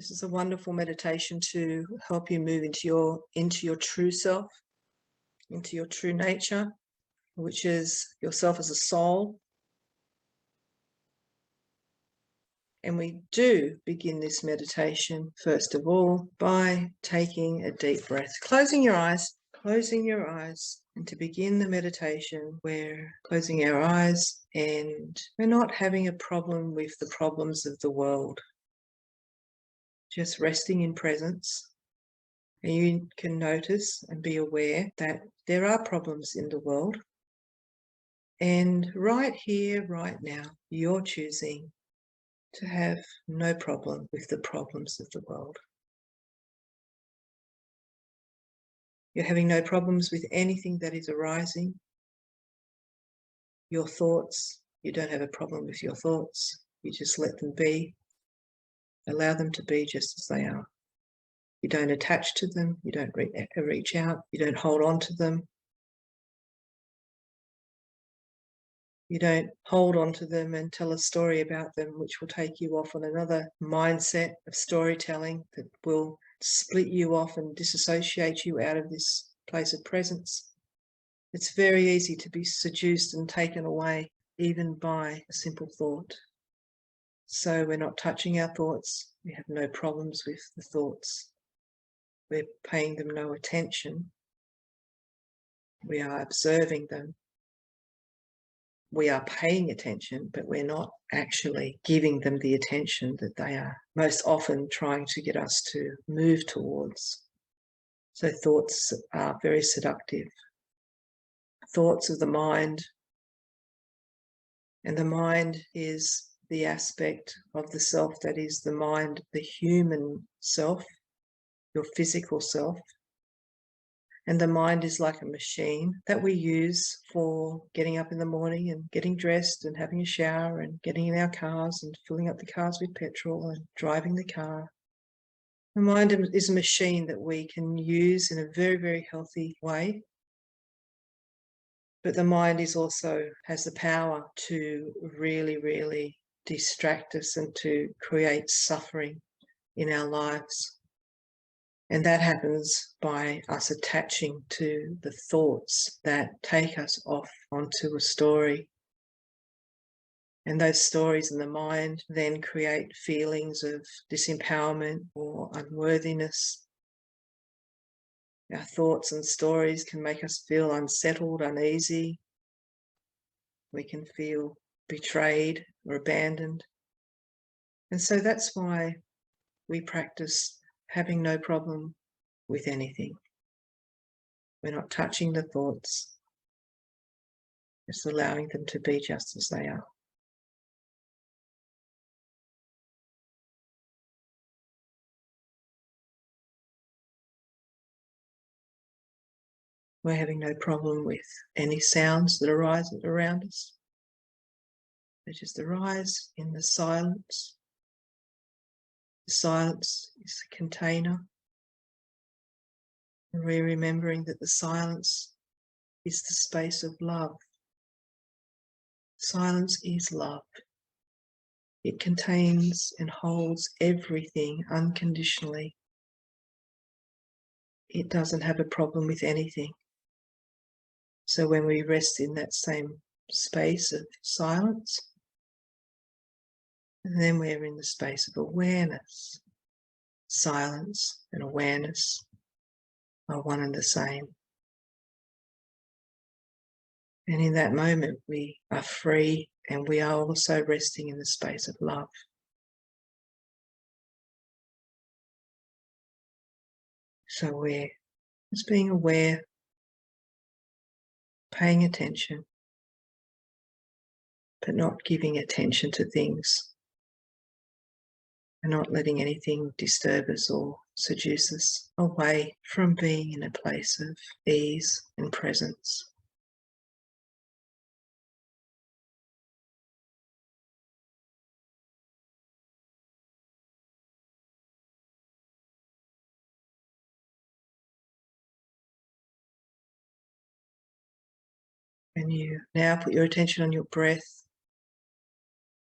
This is a wonderful meditation to help you move into your true self, into your true nature, which is yourself as a soul. And we do begin this meditation, first of all, by taking a deep breath, closing your eyes, and to begin the meditation, we're closing our eyes and we're not having a problem with the problems of the world. Just resting in presence. And you can notice and be aware that there are problems in the world. And right here, right now, you're choosing to have no problem with the problems of the world. You're having no problems with anything that is arising. Your thoughts, you don't have a problem with your thoughts. You just let them be. Allow them to be just as they are. You don't attach to them. You don't reach out. You don't hold on to them. You don't hold on to them and tell a story about them, which will take you off on another mindset of storytelling that will split you off and disassociate you out of this place of presence. It's very easy to be seduced and taken away, even by a simple thought. So we're not touching our thoughts. We have no problems with the thoughts. We're paying them no attention. We are observing them. We are paying attention, but we're not actually giving them the attention that they are most often trying to get us to move towards. So thoughts are very seductive. Thoughts of the mind. And the mind is the aspect of the self that is the mind, the human self, your physical self. And the mind is like a machine that we use for getting up in the morning and getting dressed and having a shower and getting in our cars and filling up the cars with petrol and driving the car. The mind is a machine that we can use in a very, very healthy way. But the mind is also has the power to really, really distract us and to create suffering in our lives. And that happens by us attaching to the thoughts that take us off onto a story. And those stories in the mind then create feelings of disempowerment or unworthiness. Our thoughts and stories can make us feel unsettled, uneasy. We can feel betrayed or abandoned. And so that's why we practice having no problem with anything. We're not touching the thoughts, just allowing them to be just as they are. We're having no problem with any sounds that arise around us. They just arise in the silence. The silence is a container. And we're remembering that the silence is the space of love. Silence is love. It contains and holds everything unconditionally. It doesn't have a problem with anything. So when we rest in that same space of silence, and then we're in the space of awareness. Silence and awareness are one and the same. And in that moment, we are free and we are also resting in the space of love. So we're just being aware, paying attention, but not giving attention to things. And not letting anything disturb us or seduce us away from being in a place of ease and presence. And you now put your attention on your breath.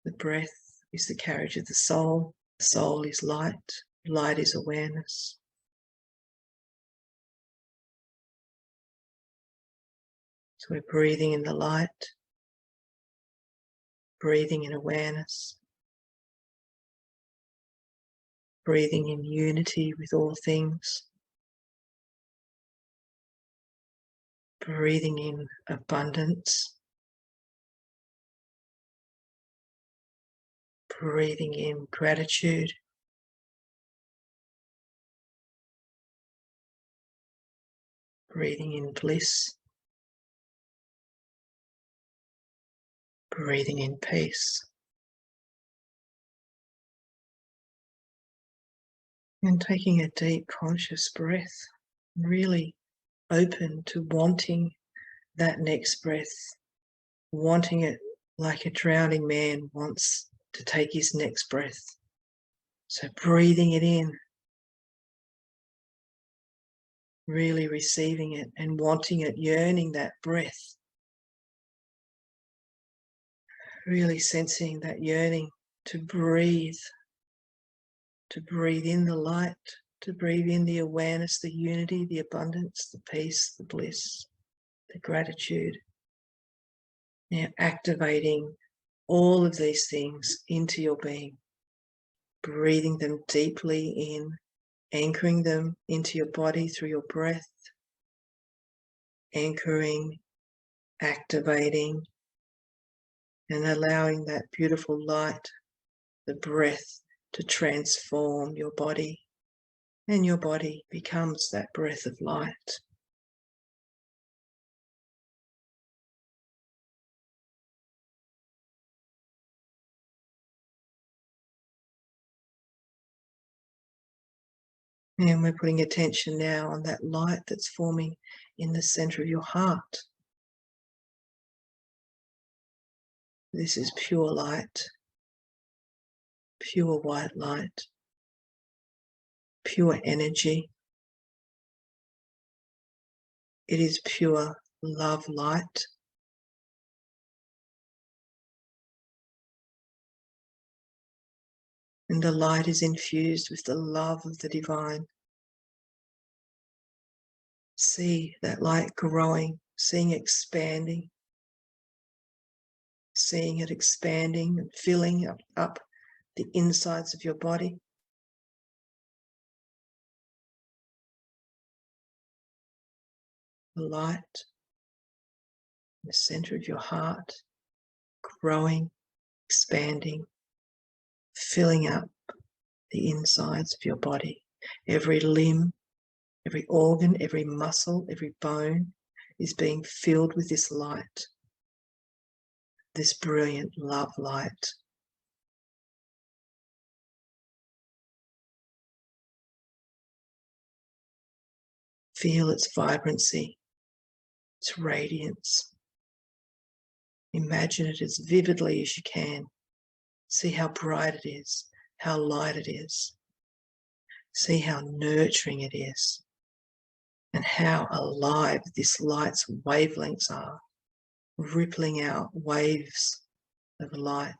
The breath is the carriage of the soul. The soul is light. Light is awareness. So we're breathing in the light, breathing in awareness, breathing in unity with all things, breathing in abundance, breathing in gratitude, breathing in bliss, breathing in peace. And taking a deep conscious breath, really open to wanting that next breath, wanting it like a drowning man wants to take his next breath. So breathing it in, really receiving it and wanting it, yearning that breath, really sensing that yearning to breathe in the light, to breathe in the awareness, the unity, the abundance, the peace, the bliss, the gratitude. Now activating all of these things into your being, breathing them deeply in, anchoring them into your body through your breath, anchoring, activating, and allowing that beautiful light, the breath, to transform your body, and your body becomes that breath of light. And we're putting attention now on that light that's forming in the center of your heart. This is pure light, pure white light, pure energy. It is pure love light. And the light is infused with the love of the divine. See that light growing, seeing it expanding, seeing it expanding and filling up the insides of your body. The light in the center of your heart, growing, expanding, filling up the insides of your body. Every limb, every organ, every muscle, every bone is being filled with this light, this brilliant love light. Feel its vibrancy, its radiance. Imagine it as vividly as you can. See how bright it is, how light it is. See how nurturing it is, and how alive this light's wavelengths are, rippling out waves of light.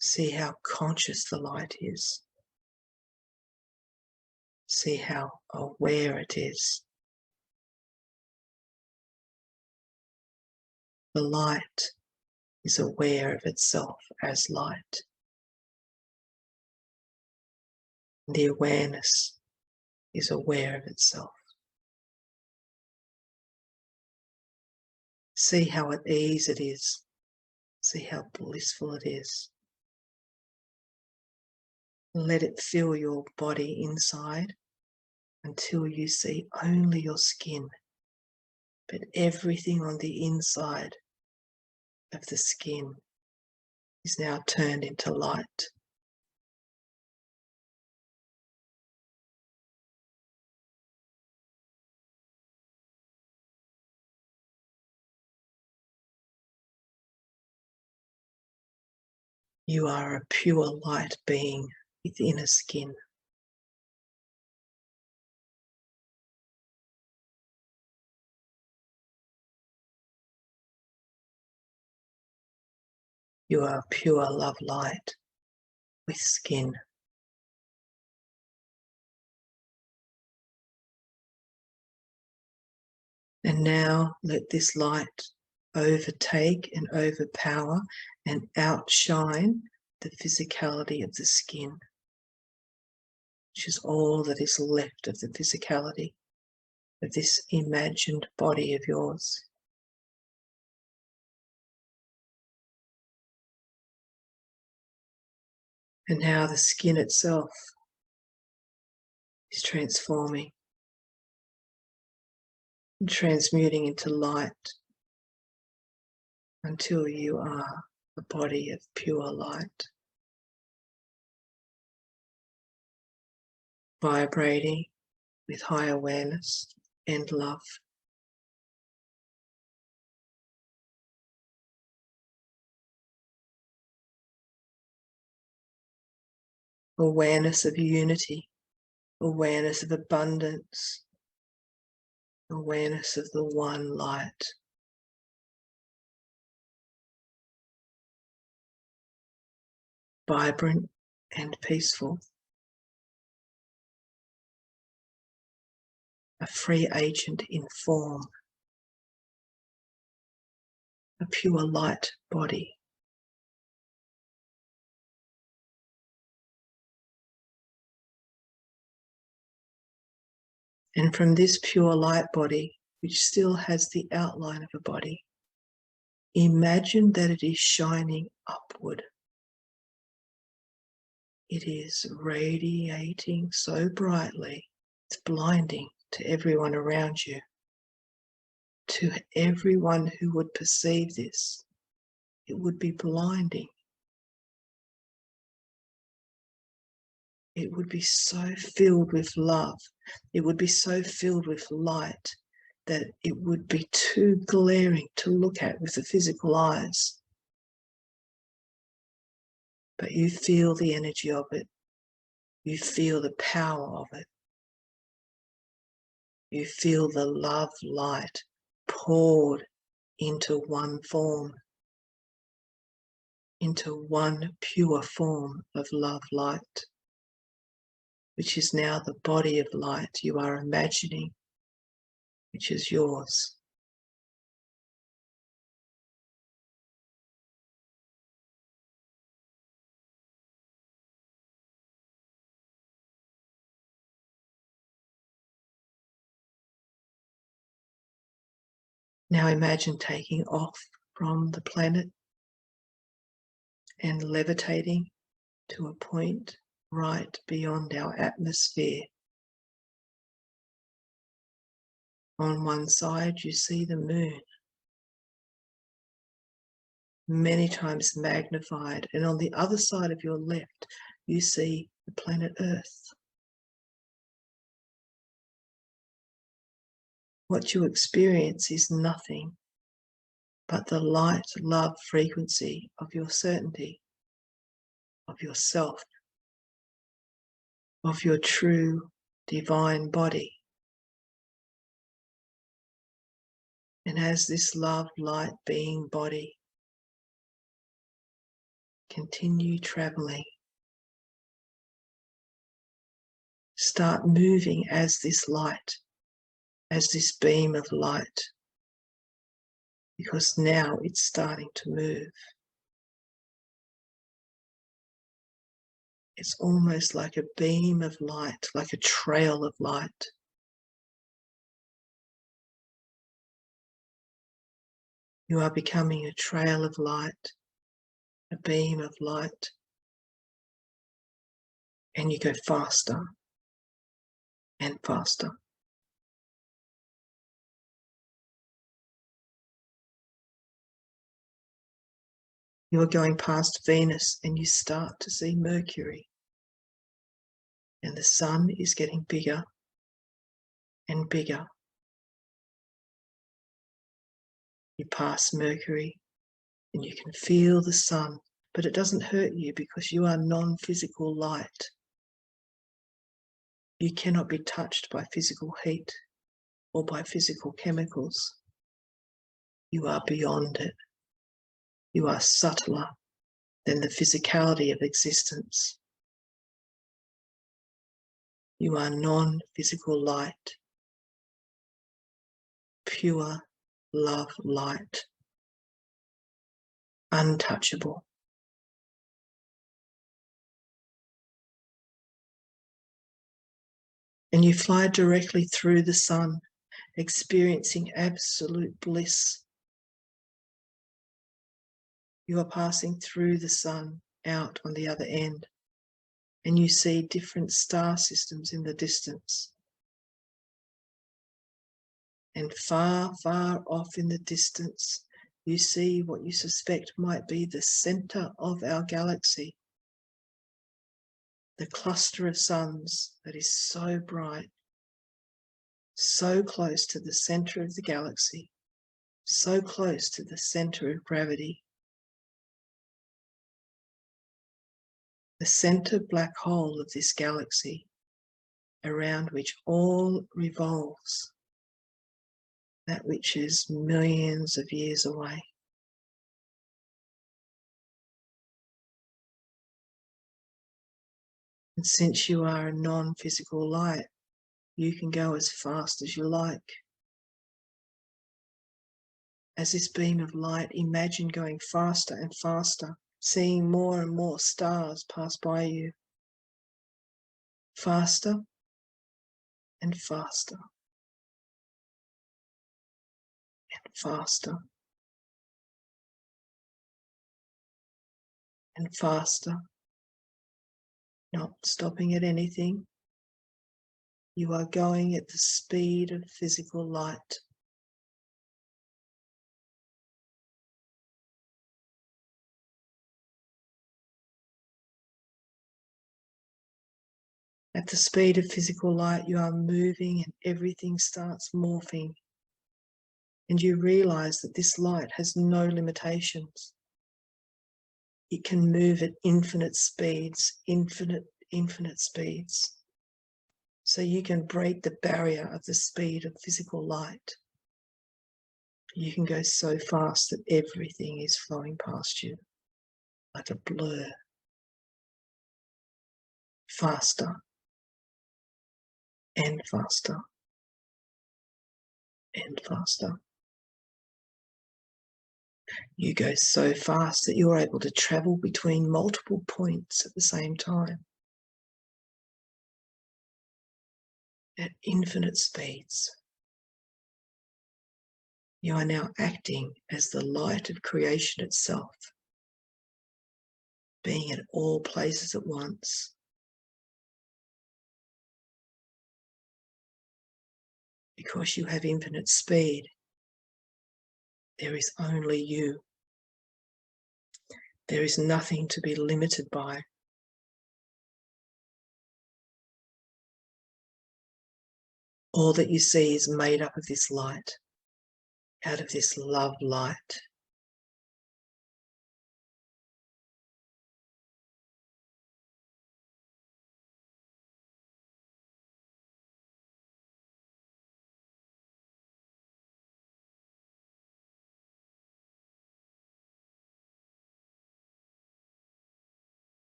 See how conscious the light is. See how aware it is. The light is aware of itself as light. The awareness is aware of itself. See how at ease it is. See how blissful it is. Let it fill your body inside until you see only your skin, but everything on the inside of the skin is now turned into light. You are a pure light being within a skin. You are pure love light with skin. And now let this light overtake and overpower and outshine the physicality of the skin, which is all that is left of the physicality of this imagined body of yours. And now the skin itself is transforming and transmuting into light until you are a body of pure light, vibrating with high awareness and love. Awareness of unity, awareness of abundance, awareness of the one light. Vibrant and peaceful. A free agent in form. A pure light body. And from this pure light body, which still has the outline of a body, imagine that it is shining upward. It is radiating so brightly, it's blinding to everyone around you. To everyone who would perceive this, it would be blinding. It would be so filled with love. It would be so filled with light that it would be too glaring to look at with the physical eyes. But you feel the energy of it. You feel the power of it. You feel the love light poured into one form, into one pure form of love light, which is now the body of light you are imagining, which is yours. Now imagine taking off from the planet and levitating to a point right beyond our atmosphere. On one side you see the moon, many times magnified, and on the other side of your left you see the planet Earth. What you experience is nothing but the light love frequency of your certainty, of yourself, of your true divine body. And as this love light being body continue traveling, start moving as this light, as this beam of light, because now it's starting to move. It's almost like a beam of light, like a trail of light. You are becoming a trail of light, a beam of light, and you go faster and faster. You are going past Venus and you start to see Mercury. And the sun is getting bigger and bigger. You pass Mercury and you can feel the sun, but it doesn't hurt you because you are non-physical light. You cannot be touched by physical heat or by physical chemicals. You are beyond it. You are subtler than the physicality of existence. You are non-physical light, pure love light, untouchable. And you fly directly through the sun, experiencing absolute bliss. You are passing through the sun out on the other end, and you see different star systems in the distance. And far, far off in the distance, you see what you suspect might be the center of our galaxy. The cluster of suns that is so bright, so close to the center of the galaxy, so close to the center of gravity. The center black hole of this galaxy, around which all revolves, that which is millions of years away. And since you are a non-physical light, you can go as fast as you like. As this beam of light, imagine going faster and faster, seeing more and more stars pass by you. Faster and faster and faster and faster, not stopping at anything. You are going at the speed of physical light. At the speed of physical light, you are moving and everything starts morphing. And you realize that this light has no limitations. It can move at infinite speeds, infinite speeds. So you can break the barrier of the speed of physical light. You can go so fast that everything is flowing past you like a blur. Faster and faster and faster. You go so fast that you're able to travel between multiple points at the same time at infinite speeds. You are now acting as the light of creation itself, being at all places at once. Because you have infinite speed, there is only you. There is nothing to be limited by. All that you see is made up of this light, out of this love light.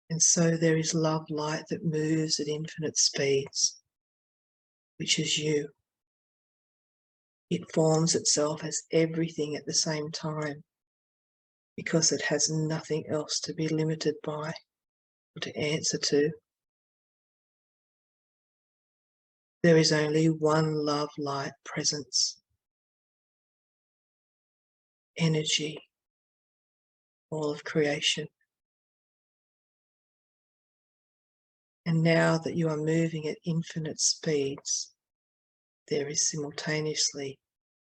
And so there is love light that moves at infinite speeds, which is you. It forms itself as everything at the same time because it has nothing else to be limited by or to answer to. There is only one love light presence, energy, all of creation. And now that you are moving at infinite speeds, there is simultaneously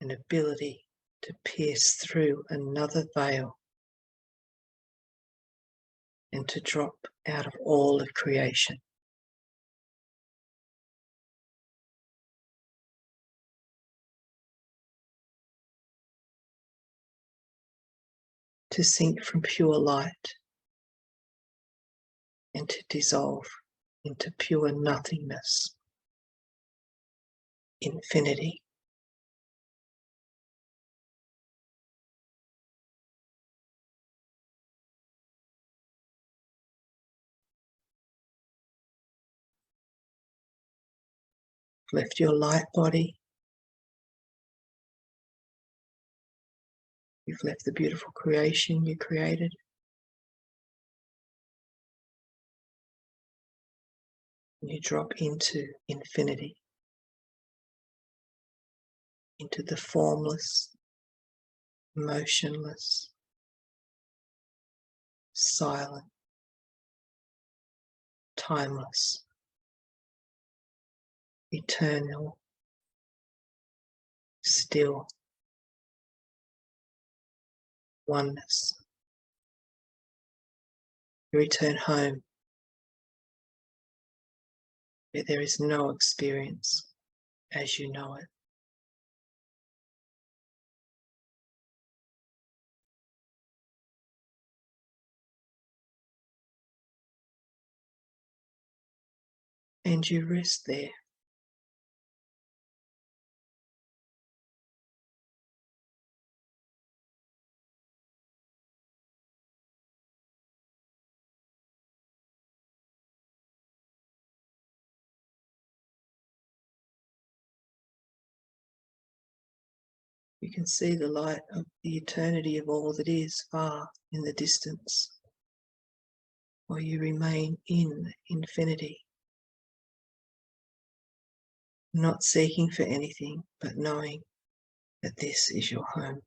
an ability to pierce through another veil and to drop out of all of creation. To sink from pure light and to dissolve into pure nothingness, infinity. left your light body. You've left the beautiful creation you created. And you drop into infinity, into the formless, motionless, silent, timeless, eternal, still oneness. You return home where there is no experience as you know it. And you rest there. You can see the light of the eternity of all that is far in the distance, while you remain in infinity, not seeking for anything, but knowing that this is your home.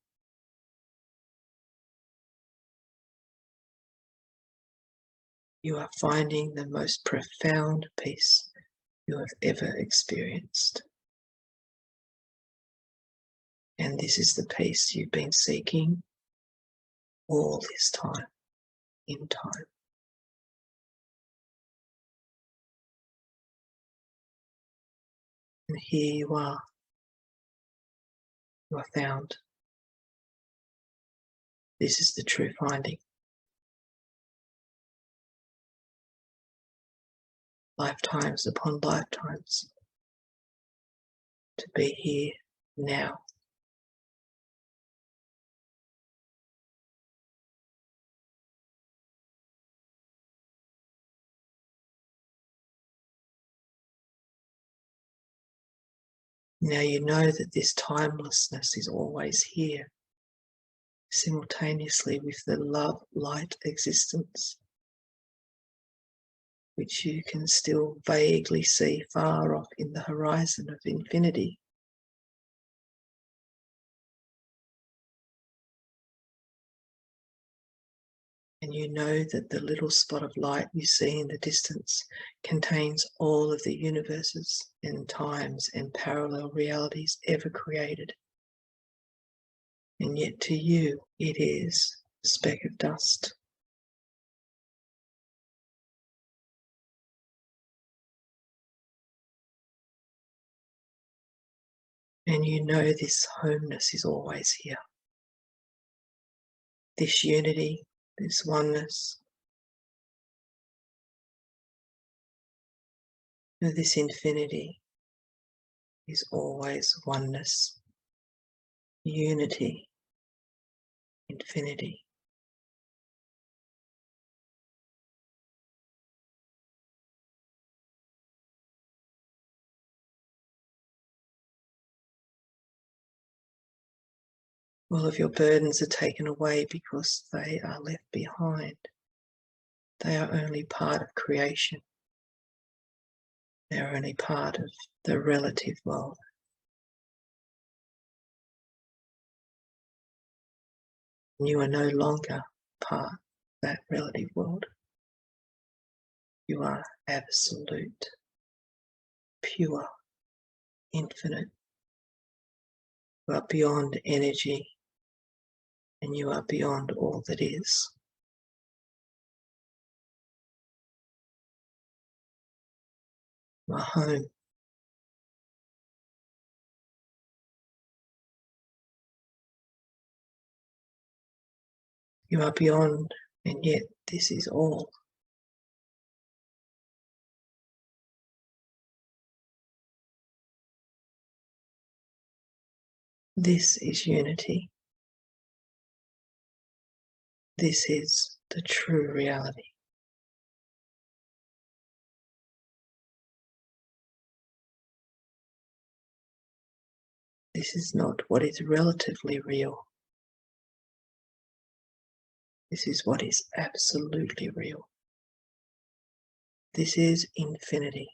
You are finding the most profound peace you have ever experienced. And this is the peace you've been seeking all this time, in time. And here you are found. This is the true finding. Lifetimes upon lifetimes to be here now. Now you know that this timelessness is always here, simultaneously with the love light existence, which you can still vaguely see far off in the horizon of infinity. And you know that the little spot of light you see in the distance contains all of the universes and times and parallel realities ever created. And yet to you, it is a speck of dust. And you know this homeness is always here. This unity, this oneness, this infinity is always oneness, unity, infinity. All of your burdens are taken away because they are left behind. They are only part of creation. They are only part of the relative world. And you are no longer part of that relative world. You are absolute, pure, infinite. You are beyond energy, and you are beyond all that is. You are home. You are beyond, and yet this is all. This is unity. This is the true reality. This is not what is relatively real. This is what is absolutely real. This is infinity.